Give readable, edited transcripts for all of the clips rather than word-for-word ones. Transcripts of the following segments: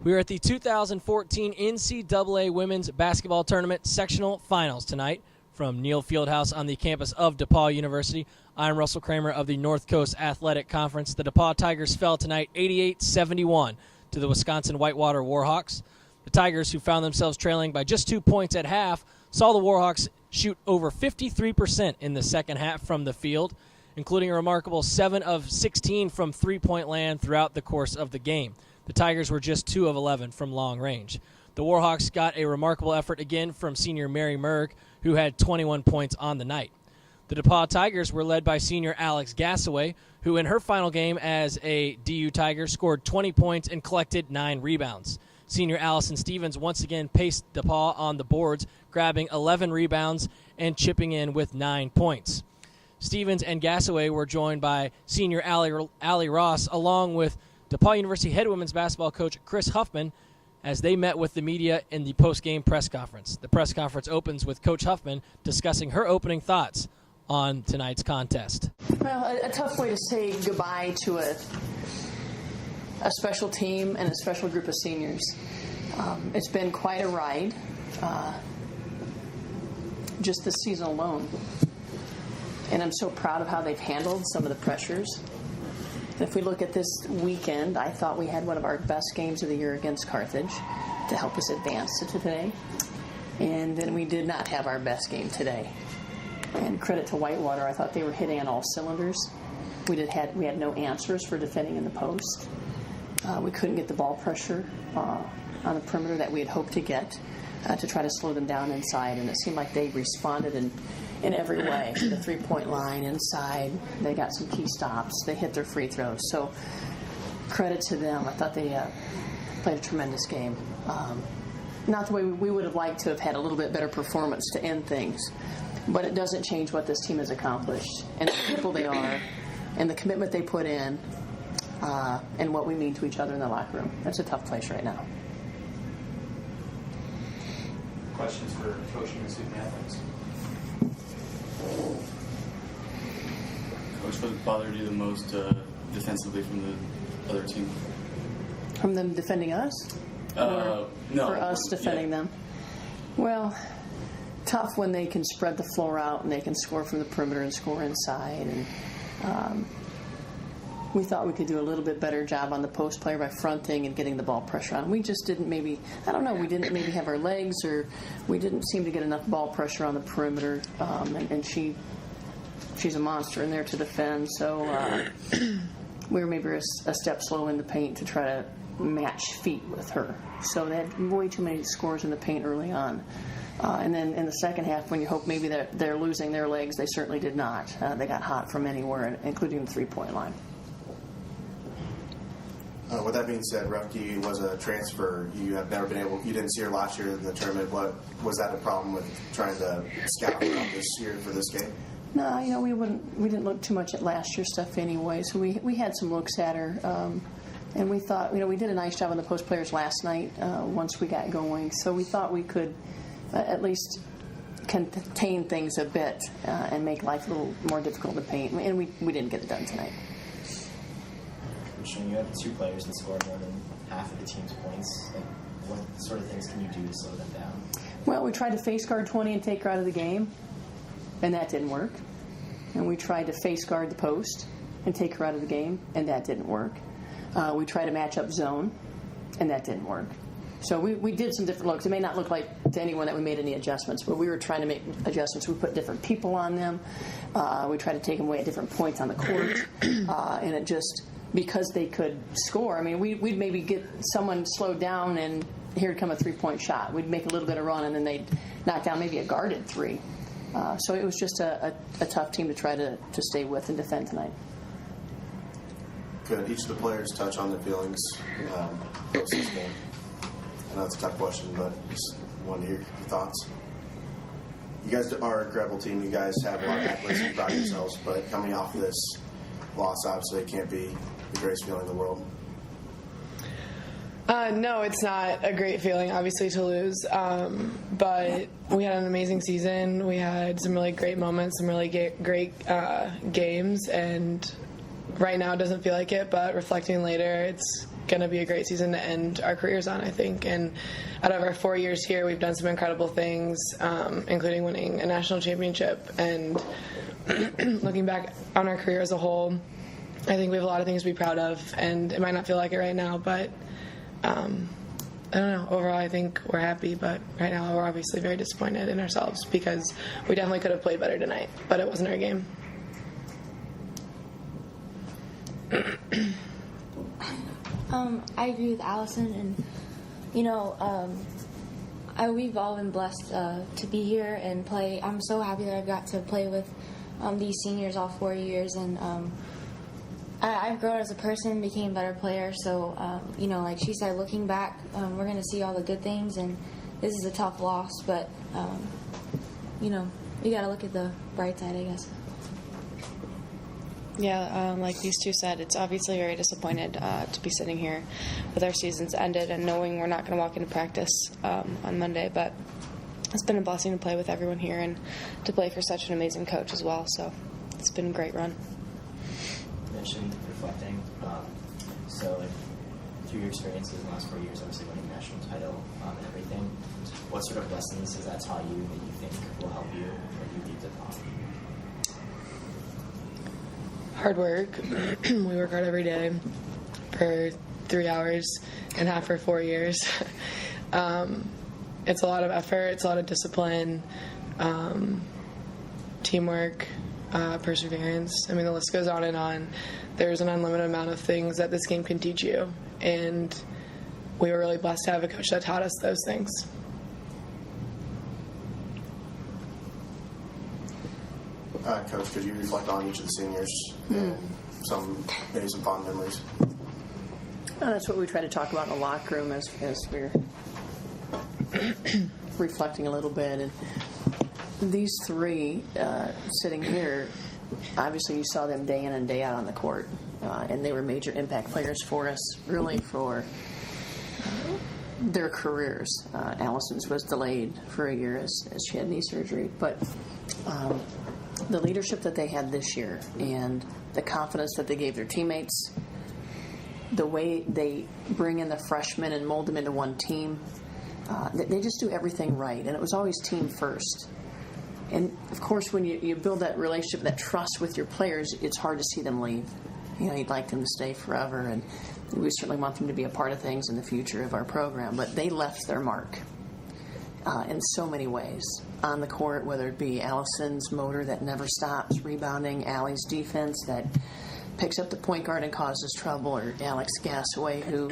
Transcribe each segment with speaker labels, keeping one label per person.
Speaker 1: We are at the 2014 NCAA Women's Basketball Tournament Sectional Finals tonight from Neal Fieldhouse on the campus of DePauw University. I'm Russell Kramer of the North Coast Athletic Conference. The DePauw Tigers fell tonight 88-71 to the Wisconsin Whitewater Warhawks. The Tigers, who found themselves trailing by just 2 points at half, saw the Warhawks shoot over 53% in the second half from the field, including a remarkable 7 of 16 from three-point land throughout the course of the game. The Tigers were just 2 of 11 from long range. The Warhawks got a remarkable effort again from senior Mary Merg, who had 21 points on the night. The DePauw Tigers were led by senior Alex Gasaway, who in her final game as a DU Tiger scored 20 points and collected 9 rebounds. Senior Allison Stevens once again paced DePauw on the boards, grabbing 11 rebounds and chipping in with 9 points. Stevens and Gasaway were joined by senior Allie Ross, along with DePauw University head women's basketball coach Chris Huffman, as they met with the media in the post-game press conference. The press conference opens with Coach Huffman discussing her opening thoughts on tonight's contest.
Speaker 2: Well, a tough way to say goodbye to a special team and a special group of seniors. It's been quite a ride, just this season alone. And I'm so proud of how they've handled some of the pressures. If we look at this weekend, I thought we had one of our best games of the year against Carthage to help us advance to today. And then we did not have our best game today. And credit to Whitewater, I thought they were hitting on all cylinders. We had no answers for defending in the post. We couldn't get the ball pressure on the perimeter that we had hoped to get to try to slow them down inside. And it seemed like they responded in every way. The three-point line, inside, they got some key stops. They hit their free throws. So credit to them. I thought they played a tremendous game. Not the way we would have liked to have had a little bit better performance to end things, but it doesn't change what this team has accomplished and the people they are and the commitment they put in and what we mean to each other in the locker room. That's a tough place right now.
Speaker 3: Questions for coaching and student athletes? Coach, what bothered you the most defensively from the other team?
Speaker 2: From them defending us?
Speaker 3: No.
Speaker 2: For us defending them? Well, tough when they can spread the floor out and they can score from the perimeter and score inside. And we thought we could do a little bit better job on the post player by fronting and getting the ball pressure on. We just didn't maybe have our legs, or we didn't seem to get enough ball pressure on the perimeter. And she's a monster in there to defend. So we were maybe a step slow in the paint to try to match feet with her. So they had way too many scores in the paint early on. And then in the second half, when you hope maybe they're losing their legs, they certainly did not. They got hot from anywhere, including the three-point line.
Speaker 4: With that being said, Ruffke was a transfer. You didn't see her last year in the tournament. What was that a problem with trying to scout her out this year for this game?
Speaker 2: No, we didn't look too much at last year's stuff anyway. So we had some looks at her, and we thought, we did a nice job on the post players last night once we got going. So we thought we could at least contain things a bit and make life a little more difficult to paint. And we didn't get it done tonight.
Speaker 5: When you have 2 players that score more than half of the team's points, what sort of things can you do to slow them down?
Speaker 2: Well, we tried to face guard 20 and take her out of the game, and that didn't work. And we tried to face guard the post and take her out of the game, and that didn't work. We tried to match up zone, and that didn't work. So we did some different looks. It may not look like to anyone that we made any adjustments, but we were trying to make adjustments. We put different people on them. We tried to take them away at different points on the court, and it just, because they could score, we'd maybe get someone slowed down and here'd come a three-point shot. We'd make a little bit of run and then they'd knock down maybe a guarded 3. So it was just a tough team to try to stay with and defend tonight.
Speaker 4: Could each of the players touch on their feelings post this game? I know it's a tough question, but just want to hear your thoughts. You guys are an incredible team. You guys have a lot of accolades you brought yourselves, but coming off this loss, obviously it can't be the greatest feeling in the world.
Speaker 6: No, it's not a great feeling, obviously, to lose. But we had an amazing season. We had some really great moments, some really great games, and right now it doesn't feel like it, but reflecting later, going to be a great season to end our careers on, I think. And out of our 4 years here, we've done some incredible things, including winning a national championship. And looking back on our career as a whole, I think we have a lot of things to be proud of. And it might not feel like it right now, but I don't know. Overall, I think we're happy, but right now we're obviously very disappointed in ourselves because we definitely could have played better tonight, but it wasn't our game.
Speaker 7: I agree with Allison, and we've all been blessed to be here and play. I'm so happy that I got to play with these seniors all 4 years, and I've grown as a person, became a better player. So like she said, looking back, we're going to see all the good things, and this is a tough loss, but you got to look at the bright side, I guess.
Speaker 8: Yeah, like these two said, it's obviously very disappointed to be sitting here with our seasons ended and knowing we're not going to walk into practice on Monday, but it's been a blessing to play with everyone here and to play for such an amazing coach as well, so it's been a great run.
Speaker 5: You mentioned reflecting, so like through your experiences in the last 4 years, obviously winning the national title and everything, what sort of lessons has that taught you that you think will help you when you leave DePauw?
Speaker 6: Hard work. We work hard every day for 3 hours and half for 4 years. It's a lot of effort. It's a lot of discipline, teamwork, perseverance. I mean, the list goes on and on. There's an unlimited amount of things that this game can teach you, and we were really blessed to have a coach that taught us those things.
Speaker 4: Coach, could you reflect on each of the seniors and maybe some fond memories?
Speaker 2: That's what we try to talk about in the locker room as we're reflecting a little bit. And these three sitting here, obviously you saw them day in and day out on the court, and they were major impact players for us, really for their careers. Allison's was delayed for a year as she had knee surgery, but the leadership that they had this year and the confidence that they gave their teammates, the way they bring in the freshmen and mold them into one team, they just do everything right. And it was always team first. And, of course, when you build that relationship, that trust with your players, it's hard to see them leave. You'd like them to stay forever, and we certainly want them to be a part of things in the future of our program. But they left their mark in so many ways. On the court, whether it be Allison's motor that never stops rebounding, Allie's defense that picks up the point guard and causes trouble, or Alex Gasaway who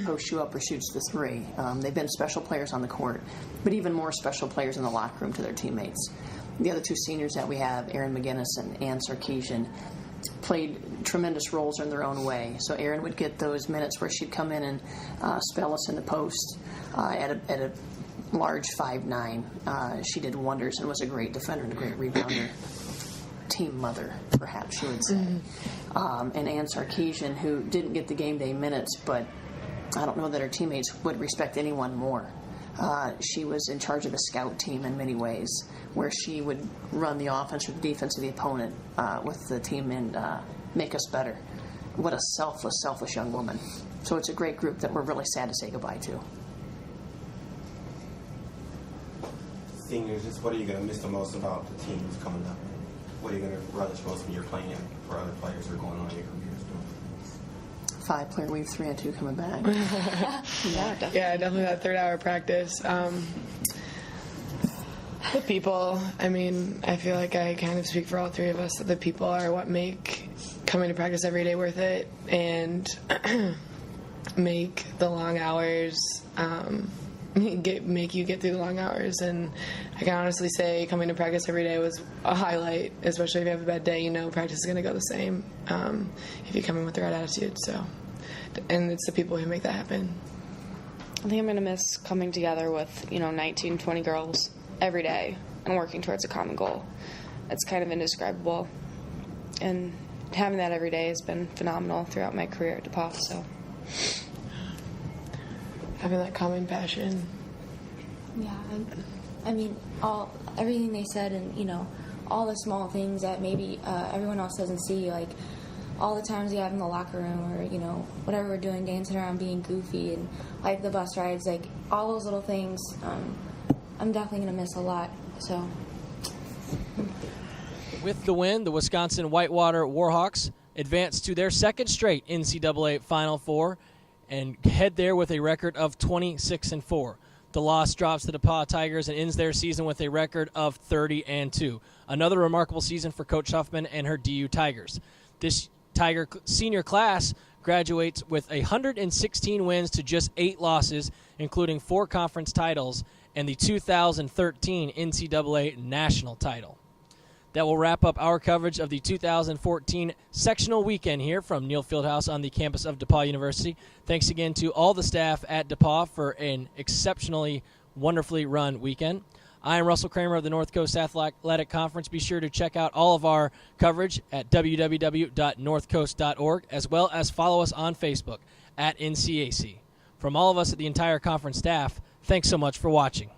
Speaker 2: posts you up or shoots the three. They've been special players on the court, but even more special players in the locker room to their teammates. The other two seniors that we have, Erin McGinnis and Ann Sarkeesian, played tremendous roles in their own way. So Erin would get those minutes where she'd come in and spell us in the post at a large 5'9". She did wonders and was a great defender and a great rebounder. Team mother, perhaps you would say. And Ann Sarkeesian, who didn't get the game day minutes, but I don't know that her teammates would respect anyone more. She was in charge of a scout team in many ways, where she would run the offense or the defense of the opponent with the team and make us better. What a selfless young woman. So it's a great group that we're really sad to say goodbye to.
Speaker 9: Seniors, just what are you going to miss the most about the teams coming up? What are you going to relish most when you're playing for other players who are going on in your careers doing?
Speaker 2: 5-player, we have 3-on-2 coming back.
Speaker 6: Yeah, definitely that 3rd-hour practice. The people, I mean, I feel like I kind of speak for all three of us that the people are what make coming to practice every day worth it and make the long hours, make you get through the long hours. And I can honestly say coming to practice every day was a highlight, especially if you have a bad day. Practice is going to go the same if you come in with the right attitude. So, and it's the people who make that happen.
Speaker 8: I think I'm going to miss coming together with 19, 20 girls every day and working towards a common goal. It's kind of indescribable, and having that every day has been phenomenal throughout my career at DePauw. So
Speaker 6: having that common passion.
Speaker 7: Yeah, I mean, everything they said, and all the small things that maybe everyone else doesn't see, like all the times we have in the locker room, or whatever we're doing, dancing around, being goofy, and like the bus rides, like all those little things. I'm definitely gonna miss a lot. So.
Speaker 1: With the win, the Wisconsin Whitewater Warhawks advance to their second straight NCAA Final Four and head there with a record of 26-4. The loss drops the DePauw Tigers and ends their season with a record of 30-2. Another remarkable season for Coach Huffman and her DU Tigers. This Tiger senior class graduates with 116 wins to just 8 losses, including 4 conference titles and the 2013 NCAA National Title. That will wrap up our coverage of the 2014 sectional weekend here from Neal Fieldhouse on the campus of DePauw University. Thanks again to all the staff at DePauw for an exceptionally, wonderfully run weekend. I am Russell Kramer of the North Coast Athletic Conference. Be sure to check out all of our coverage at www.northcoast.org, as well as follow us on Facebook at NCAC. From all of us at the entire conference staff, thanks so much for watching.